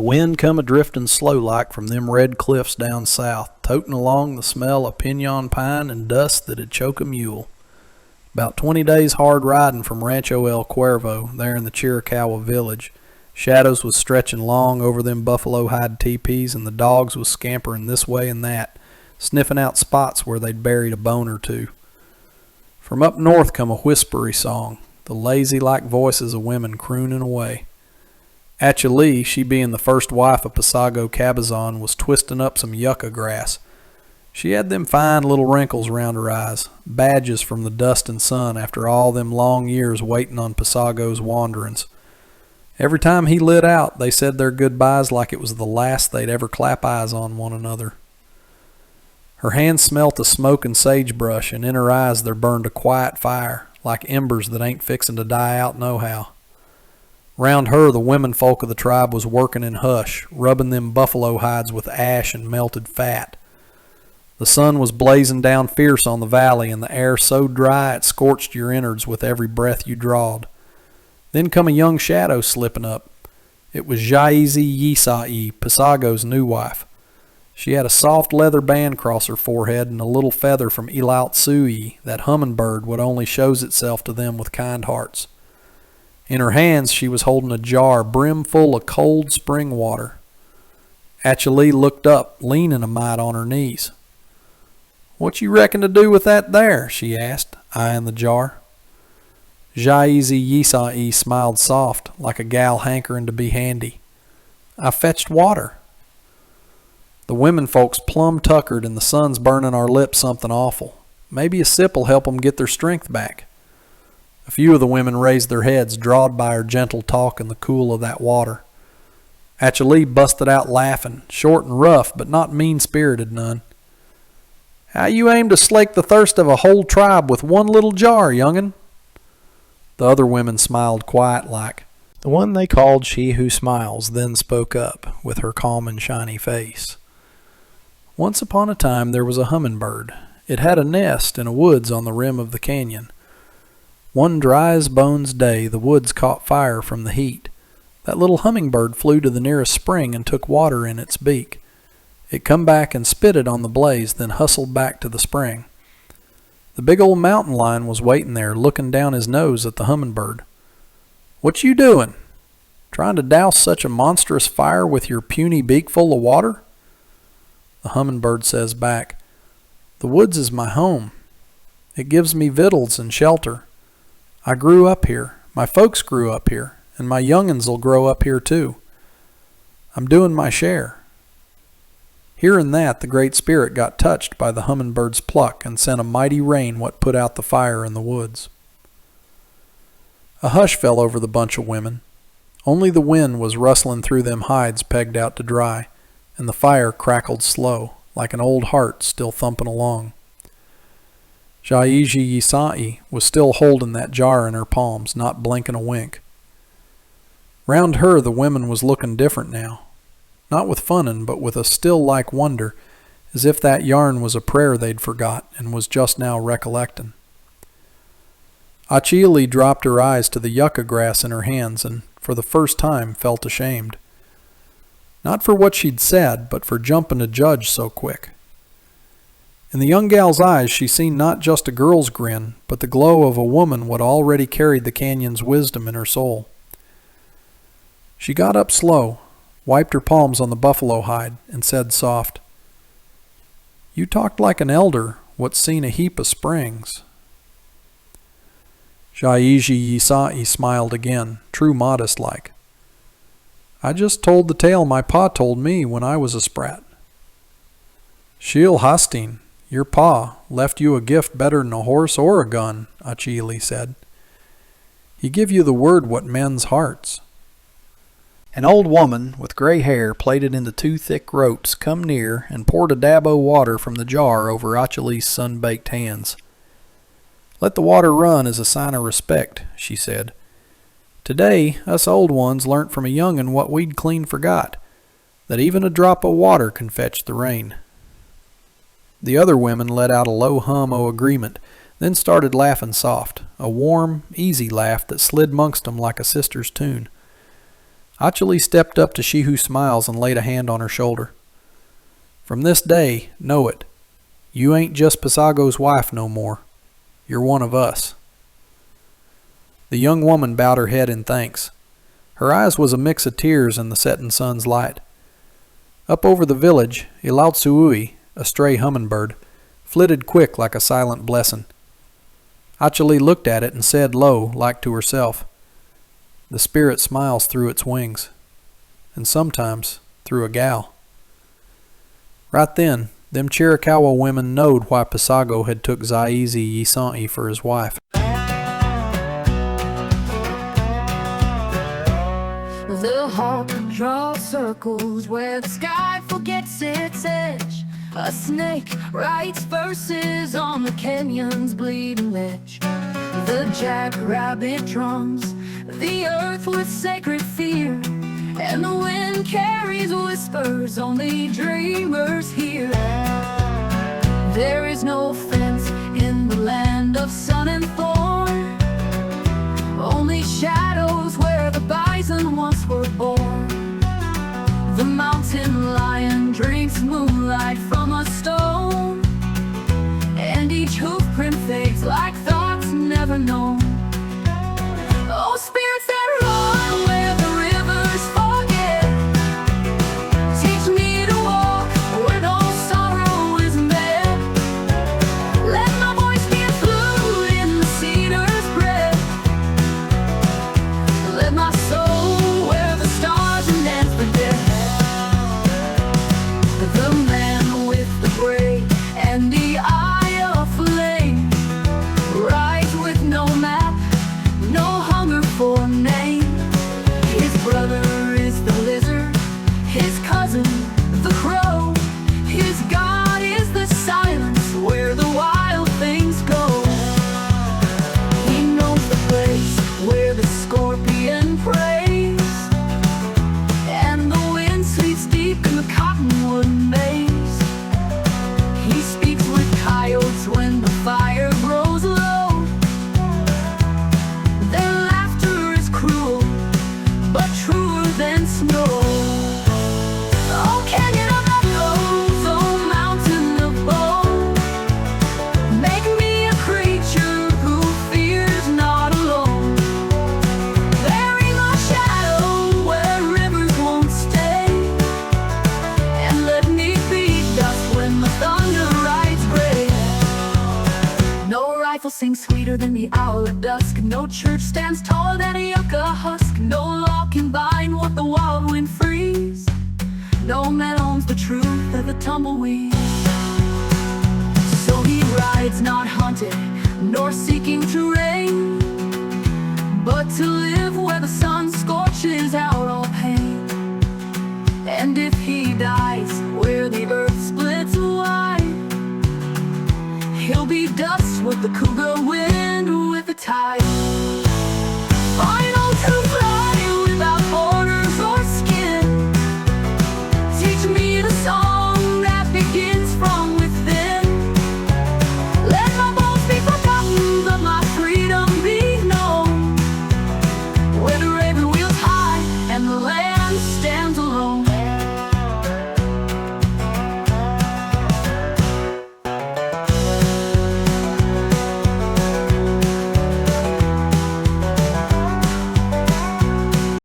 wind come a-driftin' slow-like from them red cliffs down south, totin' along the smell of pinon pine and dust that'd choke a mule. About 20 days hard riding from Rancho El Cuervo, there in the Chiricahua village. Shadows was stretchin' long over them buffalo hide teepees, and the dogs was scamperin' this way and that, sniffin' out spots where they'd buried a bone or two. From up north come a whispery song, the lazy-like voices of women croonin' away. Atcha Lee, she being the first wife of Pasago Cabazon, was twistin' up some yucca grass. She had them fine little wrinkles round her eyes, badges from the dust and sun after all them long years waitin' on Pasago's wanderin's. Every time he lit out, they said their goodbyes like it was the last they'd ever clap eyes on one another. Her hands smelt of smoke and sagebrush, and in her eyes there burned a quiet fire, like embers that ain't fixin' to die out nohow. Round her, the women folk of the tribe was workin' in hush, rubbin' them buffalo hides with ash and melted fat. The sun was blazin' down fierce on the valley, and the air so dry it scorched your innards with every breath you drawed. Then come a young shadow slippin' up. It was Jaizi Yisai, Pasago's new wife. She had a soft leather band across her forehead and a little feather from Ilaut Sui, that hummingbird what only shows itself to them with kind hearts. In her hands she was holding a jar brimful of cold spring water. Atcha Lee looked up, leaning a mite on her knees. "What you reckon to do with that there?" she asked, eyeing the jar. Jaizi Yisai smiled soft, like a gal hankerin' to be handy. "I fetched water." "The women folks plumb tuckered and the sun's burnin' our lips something awful. Maybe a sip'll help 'em get their strength back." A few of the women raised their heads, drawed by her gentle talk and the cool of that water. Atcha Lee busted out laughing, short and rough, but not mean-spirited none. "How you aim to slake the thirst of a whole tribe with one little jar, young'un?" The other women smiled quiet-like. The one they called She Who Smiles then spoke up, with her calm and shiny face. "Once upon a time there was a hummingbird. It had a nest in a woods on the rim of the canyon. One dry as bones day the woods caught fire from the heat. That little hummingbird flew to the nearest spring and took water in its beak. It come back and spitted on the blaze, then hustled back to the spring. The big old mountain lion was waiting there, looking down his nose at the hummingbird. 'What you doing? Trying to douse such a monstrous fire with your puny beak full of water?' The hummingbird says back, 'The woods is my home. It gives me victuals and shelter. I grew up here, my folks grew up here, and my young'uns'll grow up here too. I'm doing my share.' Hearing that, the Great Spirit got touched by the hummingbird's pluck and sent a mighty rain what put out the fire in the woods." A hush fell over the bunch of women. Only the wind was rustling through them hides pegged out to dry, and the fire crackled slow, like an old heart still thumping along. Jaizi Yisai was still holding that jar in her palms, not blinking a wink. Round her the women was looking different now. Not with funnin', but with a still-like wonder, as if that yarn was a prayer they'd forgot and was just now recollectin'. Atcha Lee dropped her eyes to the yucca grass in her hands and, for the first time, felt ashamed. Not for what she'd said, but for jumpin' to judge so quick. In the young gal's eyes she seen not just a girl's grin, but the glow of a woman what already carried the canyon's wisdom in her soul. She got up slow, wiped her palms on the buffalo hide, and said soft, "You talked like an elder what's seen a heap of springs." Jaizi Yisai smiled again, true modest-like. "I just told the tale my pa told me when I was a sprat." "Sheil Hastin, your pa, left you a gift better'n a horse or a gun," Atcha Lee said. "He give you the word what mends hearts." An old woman with gray hair plaited into 2 thick ropes come near and poured a dab o' water from the jar over Atcha Lee's sun-baked hands. "Let the water run as a sign of respect," she said. "Today, us old ones learnt from a young'un what we'd clean forgot, that even a drop o' water can fetch the rain." The other women let out a low hum o' agreement, then started laughing soft, a warm, easy laugh that slid 'mongst 'em like a sister's tune. Achille stepped up to She Who Smiles and laid a hand on her shoulder. From this day, know it. You ain't just Pasago's wife no more. You're one of us. The young woman bowed her head in thanks. Her eyes was a mix of tears in the setting sun's light. Up over the village, Ilautsuui, a stray hummingbird, flitted quick like a silent blessing. Achille looked at it and said low, like to herself, "The spirit smiles through its wings, and sometimes through a gal." Right then, them Chiricahua women knowed why Pasago had took Zaizi Yisanti for his wife. The hawk draws circles where the sky forgets its edge. A snake writes verses on the canyon's bleeding ledge. The jackrabbit drums the earth with sacred fear, and the wind carries whispers only dreamers hear. There is no fence in the land of sun and thorn, only shadows where the bison once were born. The mountain lion drinks moonlight from a stone, and each hoof print fades like thoughts never known. Oh, spirits that run where the rivers forget, teach me to walk where no sorrow is met. Let my voice be a flute in the cedar's breath. Let my soul wear the stars and dance for death. The man with the gray and the eye of flame rides with no map, no hunger for a name. His brother is the lizard, his cousin the crow, his god is the silence where the wild things go. He knows the place where the scorpion preys, and the wind sleeps deep in the cottonwood maze. He speaks with coyotes when the fire grows low. Their laughter is cruel, but truer than snow. Oh, canyon of the nose, oh, mountain of bone, make me a creature who fears not alone. Bury my shadow where rivers won't stay, and let me be dust when the thunder rides gray. No rifle sings sweeter than the owl at dusk. No church stands taller than a yucca husk. No law can bind what the wild wind frees. No man owns the truth of the tumbleweed. So he rides not hunted, nor seeking to reign, but to live where the sun scorches out all pain. And if he dies where the earth splits wide, he'll be dust with the cool